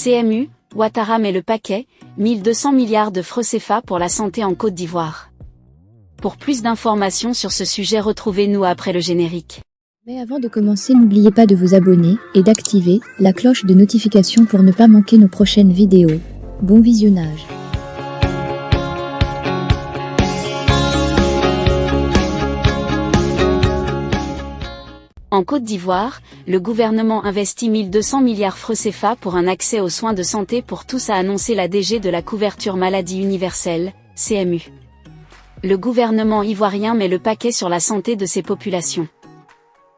CMU, Ouattara met le paquet, 1200 milliards de francs CFA pour la santé en Côte d'Ivoire. Pour plus d'informations sur ce sujet, retrouvez-nous après le générique. Mais avant de commencer, n'oubliez pas de vous abonner et d'activer la cloche de notification pour ne pas manquer nos prochaines vidéos. Bon visionnage. En Côte d'Ivoire, le gouvernement investit 1200 milliards francs CFA pour un accès aux soins de santé pour tous, a annoncé la DG de la couverture maladie universelle, CMU. Le gouvernement ivoirien met le paquet sur la santé de ses populations.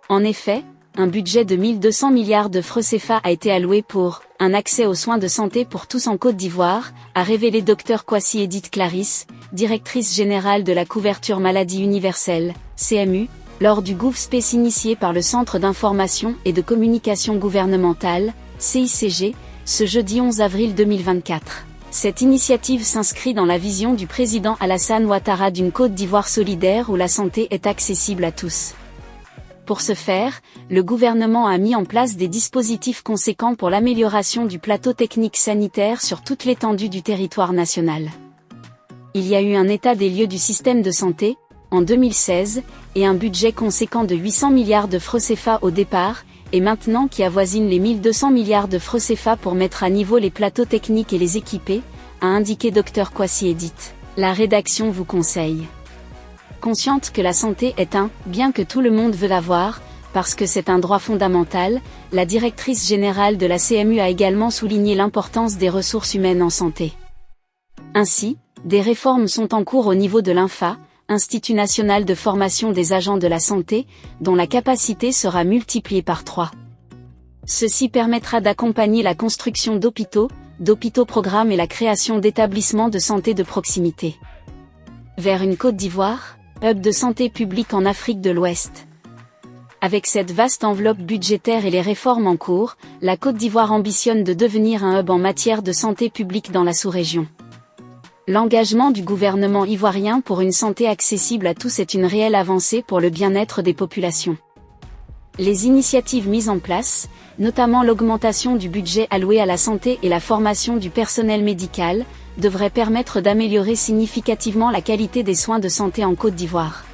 En effet, un budget de 1200 milliards de francs CFA a été alloué pour un accès aux soins de santé pour tous en Côte d'Ivoire, a révélé Dr Kwasi Edith Clarisse, directrice générale de la couverture maladie universelle, CMU, lors du GouverSpace initié par le Centre d'information et de communication gouvernementale, CICG, ce jeudi 11 avril 2024. Cette initiative s'inscrit dans la vision du président Alassane Ouattara d'une Côte d'Ivoire solidaire où la santé est accessible à tous. Pour ce faire, le gouvernement a mis en place des dispositifs conséquents pour l'amélioration du plateau technique sanitaire sur toute l'étendue du territoire national. Il y a eu un état des lieux du système de santé, en 2016, et un budget conséquent de 800 milliards de francs CFA au départ, et maintenant qui avoisine les 1200 milliards de francs CFA pour mettre à niveau les plateaux techniques et les équiper, a indiqué Dr Kwasi Edith. La rédaction vous conseille. Consciente que la santé est un bien que tout le monde veut avoir, parce que c'est un droit fondamental, la directrice générale de la CMU a également souligné l'importance des ressources humaines en santé. Ainsi, des réformes sont en cours au niveau de l'INFA, Institut national de formation des agents de la santé, dont la capacité sera multipliée par 3. Ceci permettra d'accompagner la construction d'hôpitaux programmes et la création d'établissements de santé de proximité. Vers une Côte d'Ivoire, hub de santé publique en Afrique de l'Ouest. Avec cette vaste enveloppe budgétaire et les réformes en cours, la Côte d'Ivoire ambitionne de devenir un hub en matière de santé publique dans la sous-région. L'engagement du gouvernement ivoirien pour une santé accessible à tous est une réelle avancée pour le bien-être des populations. Les initiatives mises en place, notamment l'augmentation du budget alloué à la santé et la formation du personnel médical, devraient permettre d'améliorer significativement la qualité des soins de santé en Côte d'Ivoire.